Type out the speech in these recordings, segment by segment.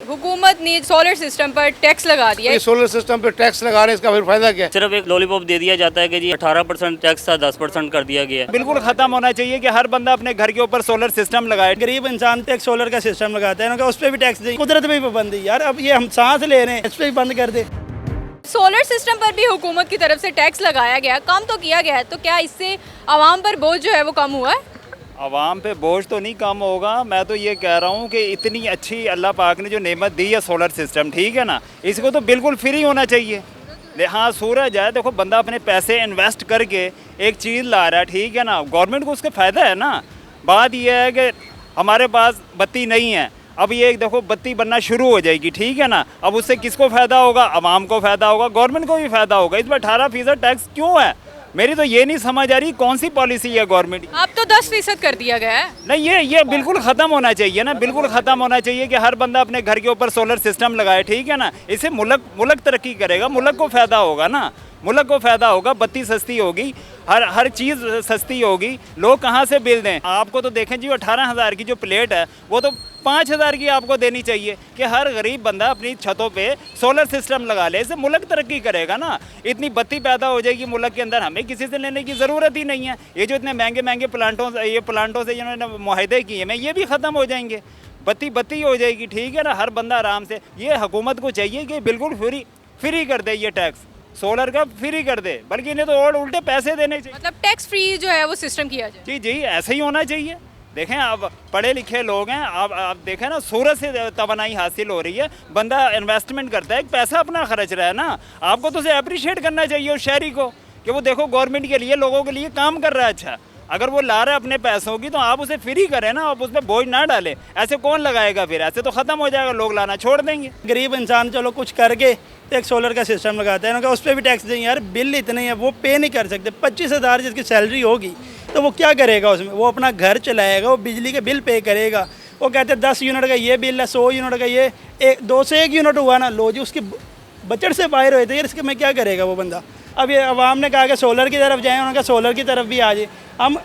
हुकूमत ने solar system पर टैक्स लगा दिया है। सोलर सिस्टम पे टैक्स लगा रहे हैं, इसका फिर फायदा क्या है? सिर्फ एक लॉलीपॉप दे दिया जाता है कि जी 18% टैक्स था 10% कर दिया गया है। बिल्कुल खत्म होना चाहिए कि हर बंदा अपने घर के ऊपर सोलर सिस्टम लगाए। गरीब इंसान पे एक सोलर का सिस्टम लगाता है, उस पर भी टैक्स दें। कुदरत पे भी पाबंदी यार, अब ये हम सांस ले रहे हैं, इस पर भी बंद कर दे। सोलर सिस्टम पर भी हुकूमत की तरफ से टैक्स लगाया गया, कम तो किया गया है, तो क्या इससे आवाम पर बोझ जो है वो कम हुआ है? आवाम पे बोझ तो नहीं कम होगा। मैं तो ये कह रहा हूँ कि इतनी अच्छी अल्लाह पाक ने जो नेमत दी है सोलर सिस्टम, ठीक है ना, इसको तो बिल्कुल फ्री होना चाहिए। हाँ, सूरज है, देखो बंदा अपने पैसे इन्वेस्ट करके एक चीज़ ला रहा है, ठीक है ना, गवर्नमेंट को उसका फ़ायदा है ना। बात यह है कि हमारे पास बत्ती नहीं है, अब ये देखो बत्ती बनना शुरू हो जाएगी, ठीक है ना, अब उससे किसको फ़ायदा होगा? आवाम को फ़ायदा होगा, गवर्नमेंट को भी फ़ायदा होगा। इस पर 18% टैक्स क्यों है? मेरी तो ये नहीं समझ आ रही कौन सी पॉलिसी है गवर्नमेंट की। अब तो 10% कर दिया गया है। नहीं, ये बिल्कुल ख़त्म होना चाहिए ना, बिल्कुल ख़त्म होना चाहिए कि हर बंदा अपने घर के ऊपर सोलर सिस्टम लगाए, ठीक है ना। इससे मुल्क तरक्की करेगा, मुल्क को फ़ायदा होगा ना, मुल्क को फ़ायदा होगा, बत्ती सस्ती होगी, हर चीज़ सस्ती होगी। लोग कहाँ से बिल दें? आपको तो देखें जी 18,000 की जो प्लेट है वो तो 5,000 की आपको देनी चाहिए कि हर गरीब बंदा अपनी छतों पे सोलर सिस्टम लगा ले। इससे मुल्क तरक्की करेगा ना, इतनी बत्ती पैदा हो जाएगी मुल्क के अंदर, हमें किसी से लेने की ज़रूरत ही नहीं है। ये जो इतने महंगे प्लांटों से जिन्होंने मुआहदे किए हैं, ये भी ख़त्म हो जाएंगे, बत्ती हो जाएगी, ठीक है ना, हर बंदा आराम से। ये हुकूमत को चाहिए कि बिल्कुल फ्री कर दे, ये टैक्स सोलर का फ्री कर दे, बल्कि इन्हें तो और उल्टे पैसे देने चाहिए। मतलब टैक्स फ्री जो है वो सिस्टम किया जाए। जी जी, ऐसा ही होना चाहिए। देखें, आप पढ़े लिखे लोग हैं, आप देखें ना, सूरज से तवानाई हासिल हो रही है, बंदा इन्वेस्टमेंट करता है, पैसा अपना खर्च रहा है ना, आपको तो उसे अप्रिशिएट करना चाहिए उस शहरी को कि वो देखो गवर्नमेंट के लिए, लोगों के लिए काम कर रहा है। अच्छा, अगर वो ला रहा है अपने पैसों की तो आप उसे फ्री करें ना, आप उस पर बोझ ना डालें। ऐसे कौन लगाएगा? फिर ऐसे तो ख़त्म हो जाएगा, लोग लाना छोड़ देंगे। गरीब इंसान चलो कुछ करके एक सोलर का सिस्टम लगाता है, उस पर भी टैक्स दें यार। बिल इतने हैं, वो पे नहीं कर सकते। 25,000 जिसकी सैलरी होगी तो वो क्या करेगा उसमें? वो अपना घर चलाएगा, वो बिजली के बिल पे करेगा। वो कहते हैं 10 यूनिट का ये बिल है, 100 यूनिट का ये, 2 से 1 यूनिट हुआ ना, लो जी, उसकी बजट से बाहर हुए थे यार, इसके में क्या करेगा वो बंदा? अब ये अवाम ने कहा कि सोलर की तरफ जाएँ, उन्होंने कहा सोलर की तरफ भी आ जाए। हम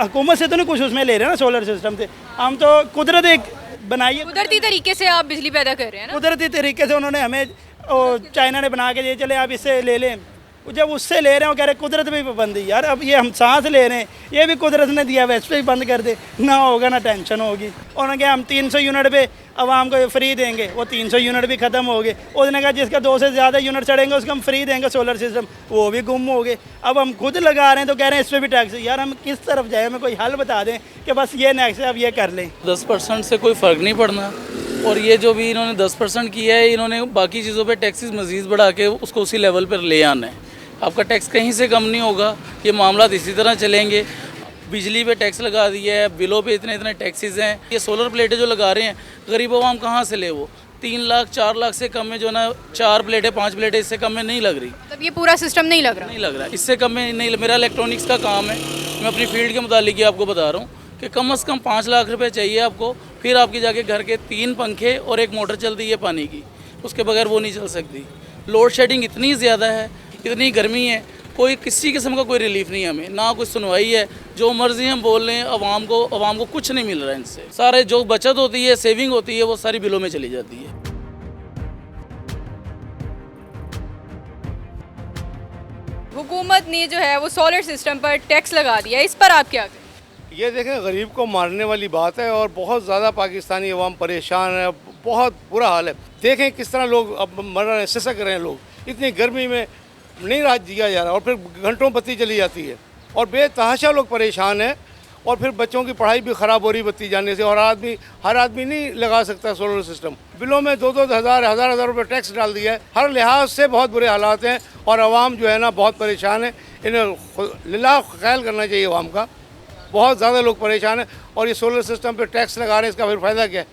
हुकूमत से तो नहीं कुछ उसमें ले रहे हैं ना सोलर सिस्टम से, हम तो कुदरत एक बनाइए, कुदरती तरीके से आप बिजली पैदा कर रहे हैं ना। कुदरती तरीके से उन्होंने हमें चाइना ने बना के दिए, चले आप इससे ले लें। जब उससे ले रहे हैं वो कह रहे कुदरत पे भी पाबंदी यार। अब ये हम सांस ले रहे हैं, ये भी कुदरत ने दिया, वैसे भी बंद कर दे, ना होगा ना टेंशन होगी। उन्होंने कहा हम 300 यूनिट पे आवाम को फ्री देंगे, वो 300 यूनिट भी ख़त्म हो गए। उसने कहा जिसका 2 से ज़्यादा यूनिट चढ़ेंगे उसको हम फ्री देंगे सोलर सिस्टम, वो भी गुम हो गए। अब हम खुद लगा रहे हैं तो कह रहे हैं इस पर भी टैक्स। यार हम किस तरफ जाए? हमें कोई हल बता दें कि बस ये नेक्स्ट है, अब ये कर लें। 10% से कोई फ़र्क नहीं पड़ना, और ये जो भी इन्होंने 10% किया है, इन्होंने बाकी चीज़ों पे टैक्सेस मज़ीद बढ़ा के उसको उसी लेवल पर ले आना है। आपका टैक्स कहीं से कम नहीं होगा, ये मामला इसी तरह चलेंगे। बिजली पे टैक्स लगा दिया है, बिलों पे इतने टैक्सेस हैं। ये सोलर प्लेटें जो लगा रहे हैं, गरीब आवाम कहाँ से ले? वो 3 लाख 4 लाख से कम में जो ना 4 प्लेटें 5 प्लेटें, इससे कम में नहीं लग रही। मतलब ये पूरा सिस्टम नहीं लग रहा, इससे कम में नहीं। मेरा इलेक्ट्रॉनिक्स का काम है, मैं अपनी फील्ड के मुतालिक आपको बता रहा हूँ कि कम से कम 5 लाख रुपए चाहिए आपको, फिर आपकी जाके घर के 3 पंखे और एक मोटर चलती है पानी की, उसके बगैर वो नहीं चल सकती। लोड शेडिंग इतनी ज़्यादा है, इतनी गर्मी है, कोई किसी किस्म का कोई रिलीफ नहीं है हमें, ना कोई सुनवाई है। जो मर्जी हम बोल रहे हैं, आवाम को कुछ नहीं मिल रहा है इनसे। सारे जो बचत होती है, सेविंग होती है, वो सारी बिलों में चली जाती है। हुकूमत ने जो है वो सोलर सिस्टम पर टैक्स लगा दिया, इस पर आप क्या करें? ये देखें, गरीब को मारने वाली बात है और बहुत ज़्यादा पाकिस्तानी अवाम परेशान है, बहुत बुरा हाल है। देखें किस तरह लोग अब मर रहे हैं, सिसक रहे हैं लोग, इतनी गर्मी में नहीं रात दिया जा रहा, और फिर घंटों बत्ती चली जाती है और बेतहाशा लोग परेशान हैं। और फिर बच्चों की पढ़ाई भी ख़राब हो रही बत्ती जाने से, और हर आदमी नहीं लगा सकता सोलर सिस्टम। बिलों में 2-2 हज़ार रुपये टैक्स डाल दिया है, हर लिहाज से बहुत बुरे हालात हैं और आवाम जो है ना बहुत परेशान है। इन्हें लिल्लाह ख्याल करना चाहिए आवाम का, बहुत ज़्यादा लोग परेशान हैं। और ये सोलर सिस्टम पे टैक्स लगा रहे हैं, इसका फिर फ़ायदा क्या है?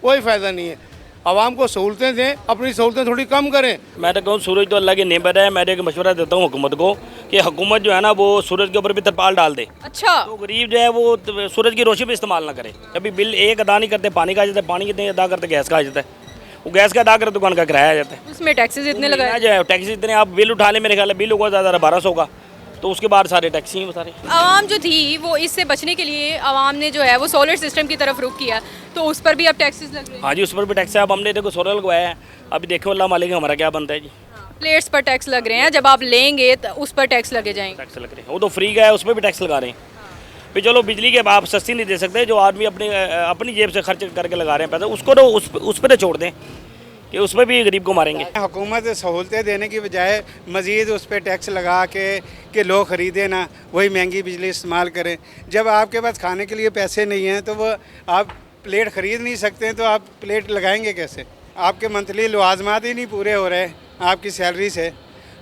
कोई फ़ायदा नहीं है। आवाम को सहूलतें दें, अपनी सहूलतें थोड़ी कम करें। मैं तो कहूँ सूरज तो अल्लाह की नेमत है। मैं एक मशवरा देता हूँ हुकूमत को कि हुकूमत जो है ना वो सूरज के ऊपर भी तरपाल डाल दे। अच्छा, तो गरीब जो है वो सूरज की रोशनी भी इस्तेमाल ना करे। कभी बिल एक अदा नहीं करते, पानी का आ जाता है, पानी कितने अदा करते, गैस का आ जाता है, वो गैस का अदा करते दुकान का किराया आ जाता है, उसमें टैक्सेस इतने लगाए। जो है टैक्स इतने, आप बिल उठा लें, मेरे ख्याल बिल होगा ज़्यादा 1200 का, तो उसके बाद सारे टैक्स ही हैं सारे। आवाम जो थी वो इससे बचने के लिए आवाम ने जो है वो सोलर सिस्टम की तरफ रुख किया, तो उस पर भी अब टैक्सेस लग रहे हैं। हाँ जी, उस पर भी टैक्स है। अब हमने देखो सोलर लगवाया है, अभी देखो अल्लाह मालिक हमारा क्या बनता है जी। प्लेट्स पर टैक्स लग रहे हैं, जब आप लेंगे तो उस पर टैक्स लगे जाएंगे। टैक्स लग रहे हैं, वो तो फ्री का है, उस पर भी टैक्स लगा रहे हैं। फिर चलो बिजली के आप सस्ती नहीं दे सकते, जो आदमी अपनी जेब से खर्च करके लगा रहे हैं पैसा, उसको तो उस पर तो छोड़ दें कि उस पर भी गरीब को मारेंगे। हुकूमत सहूलतें देने की बजाय मज़ीद उस पर टैक्स लगा के लोग ख़रीदें ना, वही महंगी बिजली इस्तेमाल करें। जब आपके पास खाने के लिए पैसे नहीं हैं तो वो आप प्लेट ख़रीद नहीं सकते हैं, तो आप प्लेट लगाएंगे कैसे? आपके मंथली लवाजमात ही नहीं पूरे हो रहे आपकी सैलरी से,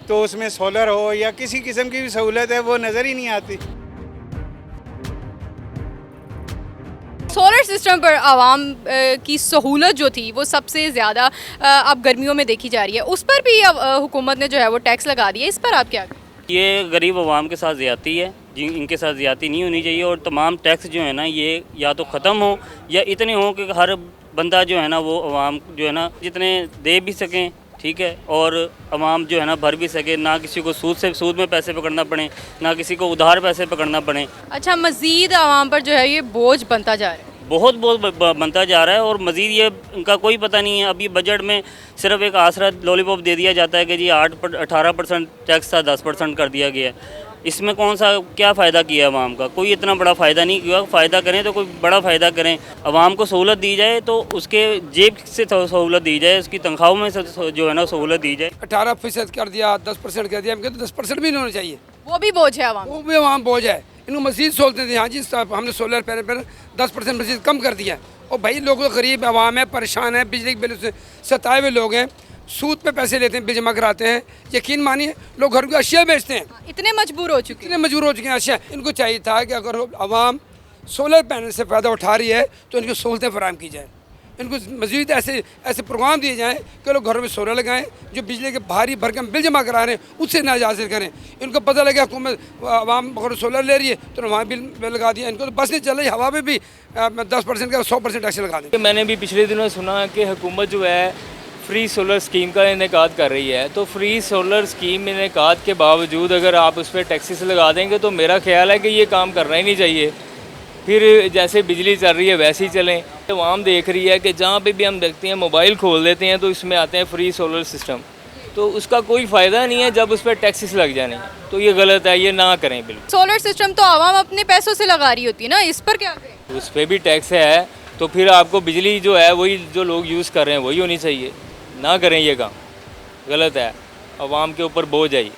तो उसमें सोलर हो या किसी किस्म की भी सहूलत है वो नज़र ही नहीं आती। सोलर सिस्टम पर आवाम की सहूलत जो थी वो सबसे ज़्यादा अब गर्मियों में देखी जा रही है, उस पर भी अब हुकूमत ने जो है वो टैक्स लगा दिया। इस पर आप क्या कहें? ये गरीब आवाम के साथ ज़्यादती है जी, इनके साथ ज़्यादती नहीं होनी चाहिए। और तमाम टैक्स जो है ना ये या तो ख़त्म हो या इतने हो कि हर बंदा जो है ना वो आवाम जो है ना जितने दे भी सकें, ठीक है, और आवाम जो है ना भर भी सके, ना किसी को सूद में पैसे पकड़ना पड़े, ना किसी को उधार पैसे पकड़ना पड़े। अच्छा, मज़ीद आवाम पर जो है ये बोझ बनता जा रहा है। बहुत बनता जा रहा है और मज़ीद ये इनका कोई पता नहीं है। अभी बजट में सिर्फ एक आसरा लॉलीपॉप दे दिया जाता है कि जी 18% टैक्स था 10% कर दिया गया है। इसमें कौन सा क्या फ़ायदा किया आवाम का? कोई इतना बड़ा फ़ायदा नहीं किया। फ़ायदा करें तो कोई बड़ा फ़ायदा करें, आवाम को सहूलत दी जाए तो उसके जेब से सहूलत दी जाए, उसकी तनख्वाहों में जो है ना सहूलत दी जाए। 18% कर दिया, 10% कर दिया, हम कहते 10% भी नहीं होना चाहिए, वो भी बोझ है आवाम, वो भी आवाम बोझ है। इनको मज़ीद सहूलतें दी। हाँ जी, हमने सोलर पैनल पर 10% मज़ीद कम कर दिया। और भाई लोग तो गरीब आवाम है, परेशान है, बिजली के बिल से सताए हुए लोग हैं, सूद पे पैसे लेते हैं, बिल जमा कराते हैं। यकीन मानिए लोग घर की अशिया बेचते हैं, इतने मजबूर हो चुके इतने मजबूर हो चुके हैं अशिया। इनको चाहिए था कि अगर आवाम सोलर पैनल से फ़ायदा उठा रही है तो इनको सहूलतें फराहम की जाए। इनको मज़ीद ऐसे प्रोग्राम दिए जाएँ कि लोग घरों में सोलर लगाएं, जो बिजली के भारी भरकम बिल जमा करा रहे हैं उससे नाज हासिल करें। इनको पता लगे हुकूमत आवाम अगर सोलर ले रही है तो वहाँ बिल लगा दिया। इनको तो बस नहीं चल रही, हवा में भी 10% का 100% टैक्स लगा दें। मैंने भी पिछले दिनों सुना कि हुकूमत जो है फ्री सोलर स्कीम का इनेकाद कर रही है, तो फ्री सोलर स्कीम इनेकाद के बावजूद अगर आप उस पर टैक्सेस लगा देंगे तो मेरा ख्याल है कि ये काम करना ही नहीं चाहिए। फिर जैसे बिजली चल रही है वैसे ही चलें। तो आम देख रही है कि जहाँ पे भी हम देखते हैं मोबाइल खोल देते हैं तो इसमें आते हैं फ्री सोलर सिस्टम, तो उसका कोई फ़ायदा नहीं है जब उस पर टैक्सेस लग जाने। तो ये गलत है, ये ना करें बिल्कुल। सोलर सिस्टम तो आवाम अपने पैसों से लगा रही होती है ना, इस पर क्या करें? उस पर भी टैक्स है, तो फिर आपको बिजली जो है वही जो लोग यूज़ कर रहे हैं वही होनी चाहिए। ना करें, ये काम गलत है, आवाम के ऊपर बोझ है ये।